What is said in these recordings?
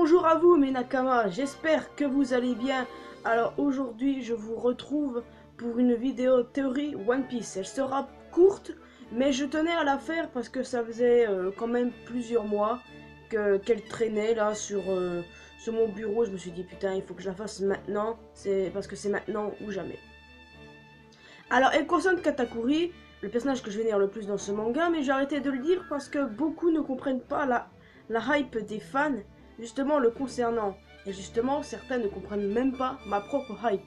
Bonjour à vous mes Nakama, j'espère que vous allez bien. Alors aujourd'hui je vous retrouve pour une vidéo théorie One Piece. Elle sera courte mais je tenais à la faire parce que ça faisait quand même plusieurs mois qu'elle traînait là sur mon bureau. Je me suis dit putain il faut que je la fasse maintenant, c'est parce que c'est maintenant ou jamais. Alors elle concerne Katakuri, le personnage que je vénère le plus dans ce manga, mais j'ai arrêté de le dire parce que beaucoup ne comprennent pas la hype des fans justement le concernant. Et justement, certains ne comprennent même pas ma propre hype.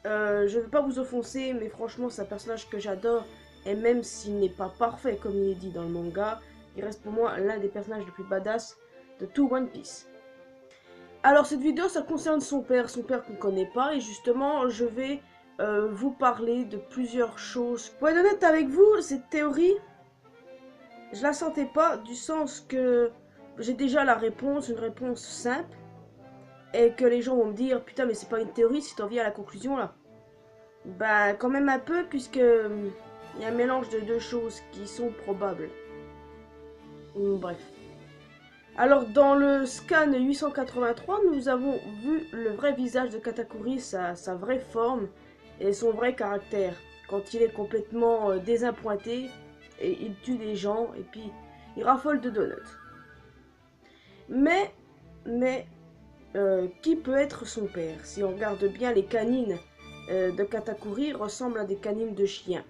Je ne veux pas vous offenser, mais franchement, c'est un personnage que j'adore. Et même s'il n'est pas parfait, comme il est dit dans le manga, il reste pour moi l'un des personnages les plus badass de tout One Piece. Alors, cette vidéo, ça concerne son père qu'on ne connaît pas. Et justement, je vais vous parler de plusieurs choses. Pour être honnête avec vous, cette théorie, je la sentais pas, du sens que j'ai déjà la réponse, une réponse simple, et que les gens vont me dire putain mais c'est pas une théorie si t'en viens à la conclusion là. Bah quand même un peu puisque il y a un mélange de deux choses qui sont probables. Bref. Alors dans le scan 883 nous avons vu le vrai visage de Katakuri, sa vraie forme et son vrai caractère. Quand il est complètement désappointé et il tue des gens et puis il raffole de donuts. Mais qui peut être son père? Si on regarde bien, les canines de Katakuri ressemblent à des canines de chien.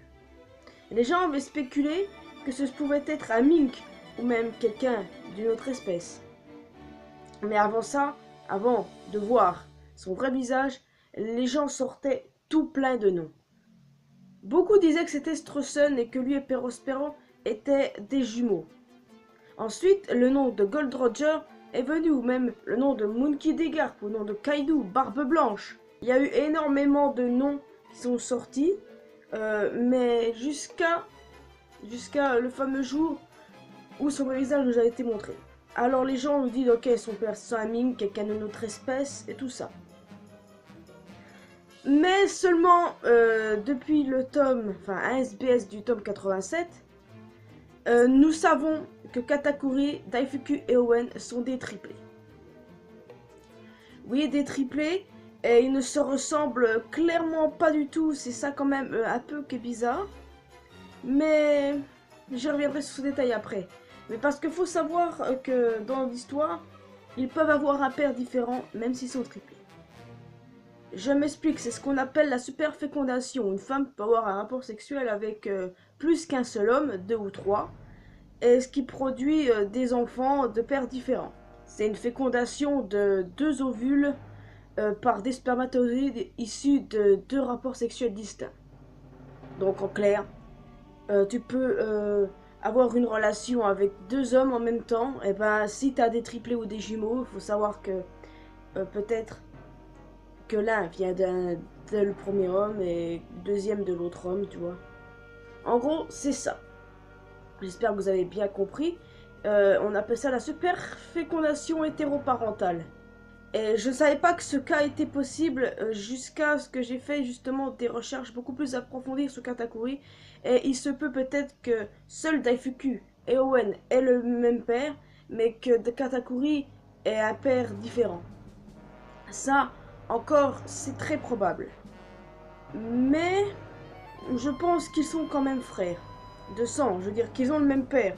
Les gens avaient spéculé que ce pouvait être un mink ou même quelqu'un d'une autre espèce. Mais avant ça, avant de voir son vrai visage, les gens sortaient tout plein de noms. Beaucoup disaient que c'était Straussen et que lui et Perospero étaient des jumeaux. Ensuite, le nom de Gold Roger est venu, ou même le nom de Monkey D. Garp, ou le nom de Kaido, Barbe Blanche. Il y a eu énormément de noms qui sont sortis, mais jusqu'à le fameux jour où son visage nous a été montré. Alors les gens nous disent ok, son père c'est un mink, quelqu'un de notre espèce et tout ça. Mais seulement depuis le tome, enfin un SBS du tome 87, nous savons que Katakuri, Daifuku et Owen sont des triplés. Oui, des triplés, et ils ne se ressemblent clairement pas du tout, c'est ça quand même un peu qui est bizarre. Mais j'y reviendrai sur ce détail après. Mais parce qu'il faut savoir que dans l'histoire, ils peuvent avoir un père différent, même s'ils sont triplés. Je m'explique, c'est ce qu'on appelle la superfécondation. Une femme peut avoir un rapport sexuel avec plus qu'un seul homme, 2 ou 3, et ce qui produit des enfants de pères différents. C'est une fécondation de 2 ovules par des spermatozoïdes issus de 2 rapports sexuels distincts. Donc en clair, tu peux avoir une relation avec 2 hommes en même temps. Et ben si tu as des triplés ou des jumeaux, il faut savoir que peut-être que l'un vient le premier homme et le deuxième de l'autre homme, tu vois. En gros, c'est ça. J'espère que vous avez bien compris. On appelle ça la superfécondation hétéroparentale. Et je ne savais pas que ce cas était possible jusqu'à ce que j'ai fait justement des recherches beaucoup plus approfondies sur Katakuri. Et il se peut peut-être que seul Daifuku et Owen aient le même père, mais que Katakuri ait un père différent. Ça, encore, c'est très probable. Mais je pense qu'ils sont quand même frères. De sang, je veux dire qu'ils ont le même père.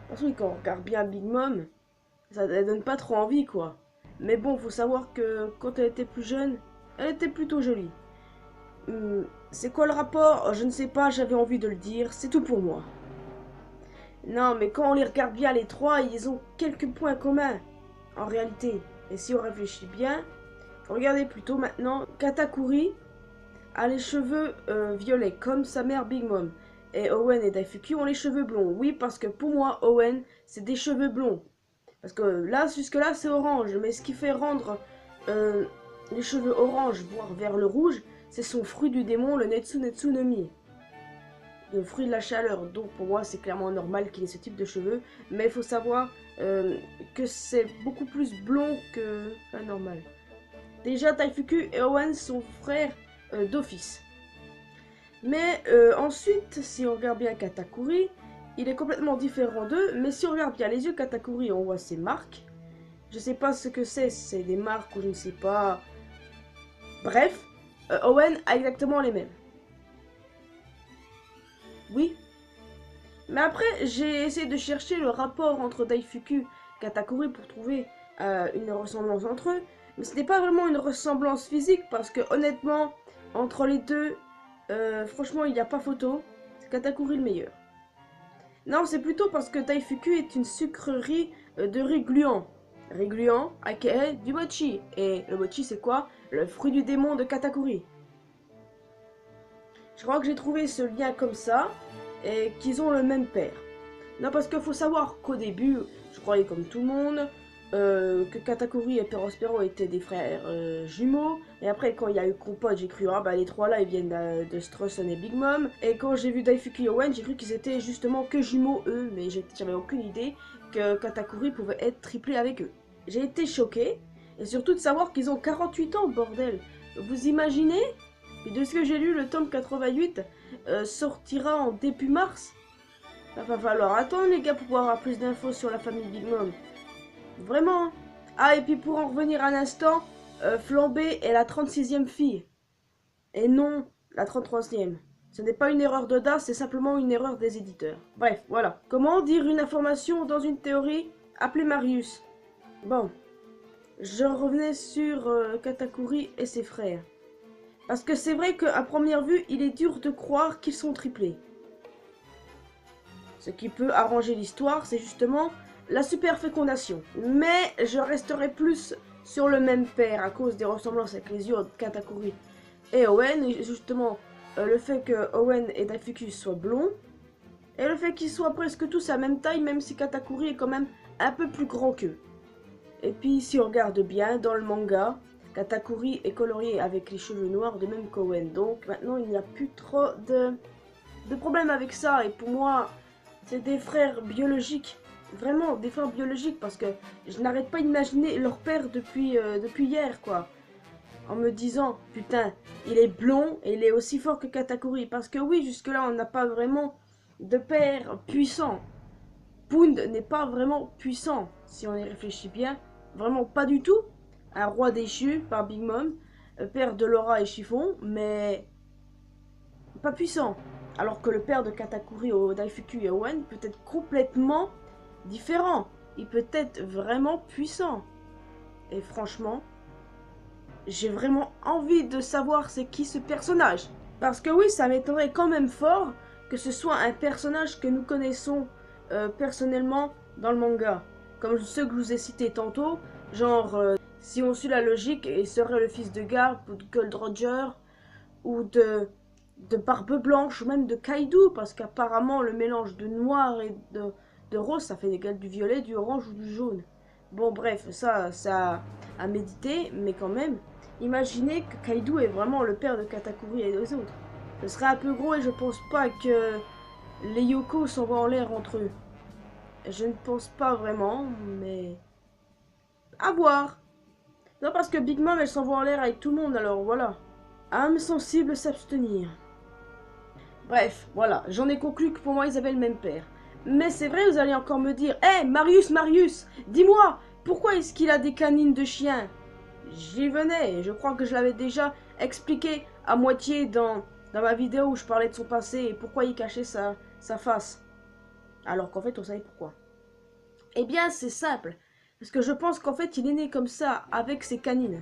Parce que quand on regarde bien Big Mom, ça ne donne pas trop envie quoi. Mais bon, faut savoir que quand elle était plus jeune, elle était plutôt jolie. C'est quoi le rapport? Je ne sais pas, j'avais envie de le dire, c'est tout pour moi. Non, mais quand on les regarde bien les trois, ils ont quelques points communs, en réalité. Et si on réfléchit bien, regardez plutôt maintenant, Katakuri a les cheveux violets, comme sa mère Big Mom. Et Owen et Daifuku ont les cheveux blonds. Oui, parce que pour moi, Owen, c'est des cheveux blonds. Parce que là, jusque-là, c'est orange. Mais ce qui fait rendre les cheveux orange, voire vers le rouge, c'est son fruit du démon, le Netsu no Mi. Le fruit de la chaleur. Donc pour moi, c'est clairement normal qu'il ait ce type de cheveux. Mais il faut savoir que c'est beaucoup plus blond que la normale. Déjà, Daifuku et Owen sont frères d'office. Mais ensuite, si on regarde bien Katakuri, il est complètement différent d'eux. Mais si on regarde bien les yeux Katakuri, on voit ses marques. Je sais pas ce que c'est des marques ou je ne sais pas. Bref, Owen a exactement les mêmes. Oui. Mais après, j'ai essayé de chercher le rapport entre Daifuku et Katakuri pour trouver une ressemblance entre eux. Mais ce n'est pas vraiment une ressemblance physique parce que honnêtement, entre les deux, franchement, il n'y a pas photo. C'est Katakuri le meilleur. Non, c'est plutôt parce que Daifuku est une sucrerie de riz gluant. Riz gluant, aka du mochi. Et le mochi, c'est quoi? Le fruit du démon de Katakuri. Je crois que j'ai trouvé ce lien comme ça, et qu'ils ont le même père. Non, parce qu'il faut savoir qu'au début, je croyais comme tout le monde, que Katakuri et Perospero étaient des frères jumeaux. Et après, quand il y a eu Compote, j'ai cru, ah bah les trois là, ils viennent de Straussen et Big Mom. Et quand j'ai vu Daifuku et Owen, j'ai cru qu'ils étaient justement que jumeaux, eux. Mais j'avais aucune idée que Katakuri pouvait être triplé avec eux. J'ai été choquée, et surtout de savoir qu'ils ont 48 ans, bordel. Vous imaginez? Et de ce que j'ai lu, le tome 88 sortira en début mars. Il va falloir attendre les gars pour pouvoir avoir plus d'infos sur la famille Big Mom. Vraiment. Ah, et puis pour en revenir un instant, Flambé est la 36e fille. Et non la 33e. Ce n'est pas une erreur d'Oda, c'est simplement une erreur des éditeurs. Bref, voilà. Comment dire une information dans une théorie? Appelez Marius. Bon. Je revenais sur Katakuri et ses frères. Parce que c'est vrai qu'à première vue, il est dur de croire qu'ils sont triplés. Ce qui peut arranger l'histoire, c'est justement la superfécondation. Mais je resterai plus sur le même père à cause des ressemblances avec les yeux de Katakuri et Owen. Et justement, le fait que Owen et Daifuku soient blonds. Et le fait qu'ils soient presque tous à la même taille, même si Katakuri est quand même un peu plus grand qu'eux. Et puis, si on regarde bien, dans le manga, Katakuri est colorié avec les cheveux noirs de même qu'Owen. Donc maintenant, il n'y a plus trop de problème avec ça. Et pour moi, c'est des frères biologiques. Vraiment, des frères biologiques. Parce que je n'arrête pas d'imaginer leur père depuis hier, quoi. En me disant, putain, il est blond et il est aussi fort que Katakuri. Parce que oui, jusque-là, on n'a pas vraiment de père puissant. Pound n'est pas vraiment puissant, si on y réfléchit bien. Vraiment pas du tout. Un roi déchu par Big Mom, père de Laura et Chiffon, mais pas puissant. Alors que le père de Katakuri, Daifuku et Owen peut être complètement différent. Il peut être vraiment puissant. Et franchement, j'ai vraiment envie de savoir c'est qui ce personnage. Parce que oui, ça m'étonnerait quand même fort que ce soit un personnage que nous connaissons personnellement dans le manga. Comme ceux que je vous ai cités tantôt, genre... si on suit la logique, il serait le fils de Garp ou de Gold Roger ou de Barbe Blanche ou même de Kaido parce qu'apparemment le mélange de noir et de rose ça fait égal du violet, du orange ou du jaune. Bon bref, ça à méditer, mais quand même, imaginez que Kaido est vraiment le père de Katakuri et des autres. Ce serait un peu gros et je pense pas que les Yoko s'envoient en l'air entre eux. Je ne pense pas vraiment, mais à voir. Non, parce que Big Mom, elle s'envoie en l'air avec tout le monde, alors voilà. Âme sensible s'abstenir. Bref, voilà, j'en ai conclu que pour moi, ils avaient le même père. Mais c'est vrai, vous allez encore me dire, hé, Marius, dis-moi, pourquoi est-ce qu'il a des canines de chien? J'y venais, et je crois que je l'avais déjà expliqué à moitié dans ma vidéo où je parlais de son passé et pourquoi il cachait sa face. Alors qu'en fait, on savait pourquoi. Eh bien, c'est simple. Parce que je pense qu'en fait, il est né comme ça, avec ses canines.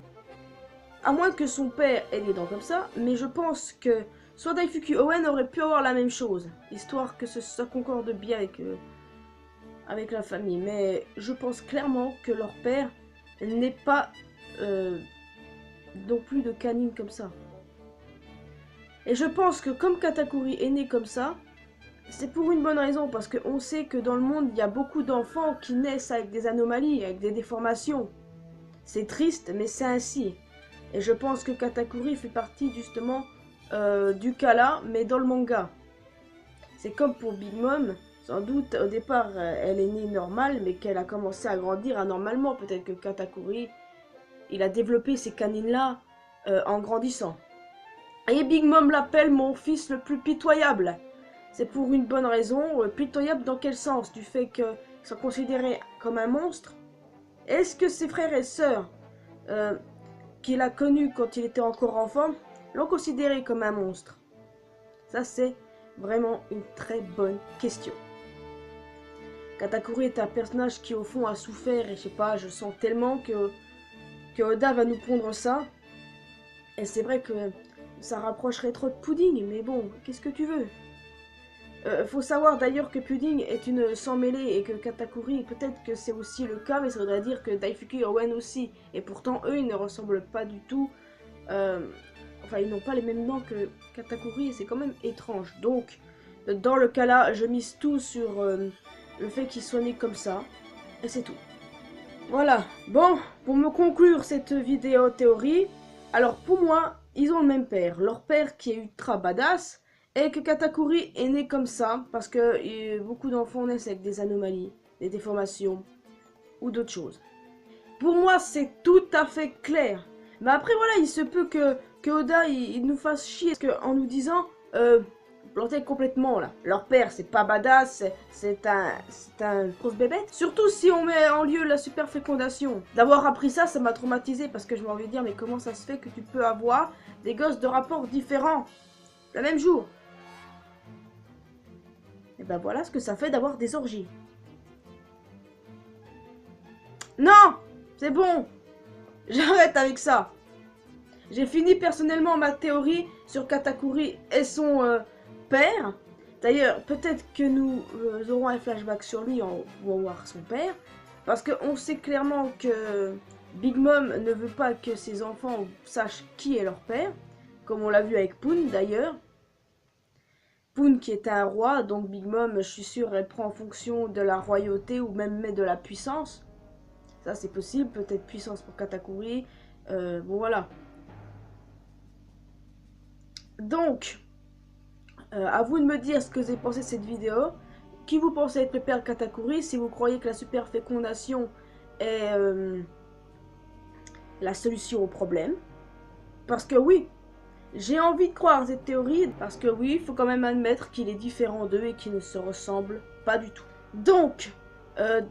À moins que son père ait des dents comme ça, mais je pense que soit Daifuku Owen aurait pu avoir la même chose, histoire que ça concorde bien avec la famille. Mais je pense clairement que leur père n'est pas non plus de canines comme ça. Et je pense que comme Katakuri est né comme ça, c'est pour une bonne raison, parce qu'on sait que dans le monde, il y a beaucoup d'enfants qui naissent avec des anomalies, avec des déformations. C'est triste, mais c'est ainsi. Et je pense que Katakuri fait partie justement du cas là, mais dans le manga. C'est comme pour Big Mom, sans doute au départ elle est née normale, mais qu'elle a commencé à grandir anormalement. Peut-être que Katakuri, il a développé ces canines là en grandissant. Et Big Mom l'appelle mon fils le plus pitoyable. C'est pour une bonne raison. Pitoyable dans quel sens? Du fait qu'il soit considéré comme un monstre Est-ce que ses frères et sœurs qu'il a connus quand il était encore enfant l'ont considéré comme un monstre? Ça, c'est vraiment une très bonne question. Katakuri est un personnage qui, au fond, a souffert, et je sais pas, je sens tellement que Oda va nous pondre ça. Et c'est vrai que ça rapprocherait trop de Pudding, mais bon, qu'est-ce que tu veux? Faut savoir d'ailleurs que Pudding est une sans mêlée et que Katakuri, peut-être que c'est aussi le cas, mais ça voudrait dire que Daifuku et Owen aussi. Et pourtant, eux, ils ne ressemblent pas du tout. Enfin, ils n'ont pas les mêmes dents que Katakuri et c'est quand même étrange. Donc, dans le cas là, je mise tout sur le fait qu'ils soient nés comme ça. Et c'est tout. Voilà. Bon, pour me conclure cette vidéo théorie, alors pour moi, ils ont le même père. Leur père qui est ultra badass. Et que Katakuri est né comme ça, parce que beaucoup d'enfants naissent avec des anomalies, des déformations, ou d'autres choses. Pour moi, c'est tout à fait clair. Mais après, voilà, il se peut que Oda, il nous fasse chier en nous disant, planter complètement, là. Leur père, c'est pas badass, c'est un grosse bébête. Surtout si on met en lieu la super fécondation. D'avoir appris ça, ça m'a traumatisé, parce que je m'en vais dire, mais comment ça se fait que tu peux avoir des gosses de rapports différents le même jour? Et ben voilà ce que ça fait d'avoir des orgies. Non! C'est bon! J'arrête avec ça. J'ai fini personnellement ma théorie sur Katakuri et son père. D'ailleurs, peut-être que nous aurons un flashback sur lui en voir son père. Parce qu'on sait clairement que Big Mom ne veut pas que ses enfants sachent qui est leur père. Comme on l'a vu avec Poon d'ailleurs. Poon qui est un roi, donc Big Mom, je suis sûre, elle prend en fonction de la royauté ou même de la puissance. Ça c'est possible, peut-être puissance pour Katakuri. Bon voilà. Donc, à vous de me dire ce que vous avez pensé de cette vidéo. Qui vous pensez être le père Katakuri? Si vous croyez que la super fécondation est la solution au problème. Parce que oui, j'ai envie de croire cette théorie, parce que oui, il faut quand même admettre qu'il est différent d'eux et qu'il ne se ressemble pas du tout. Donc,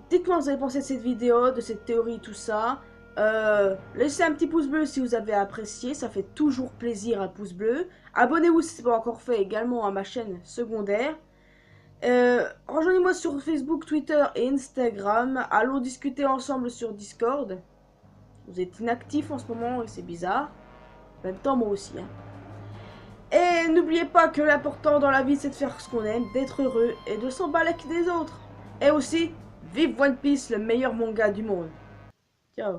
dites-moi ce que vous avez pensé de cette vidéo, de cette théorie, tout ça. Laissez un petit pouce bleu si vous avez apprécié, ça fait toujours plaisir un pouce bleu. Abonnez-vous si ce n'est pas encore fait également à ma chaîne secondaire. Rejoignez-moi sur Facebook, Twitter et Instagram. Allons discuter ensemble sur Discord. Vous êtes inactifs en ce moment et c'est bizarre. En même temps, moi aussi. Hein. Et n'oubliez pas que l'important dans la vie, c'est de faire ce qu'on aime, d'être heureux et de s'en balader des autres. Et aussi, vive One Piece, le meilleur manga du monde. Ciao.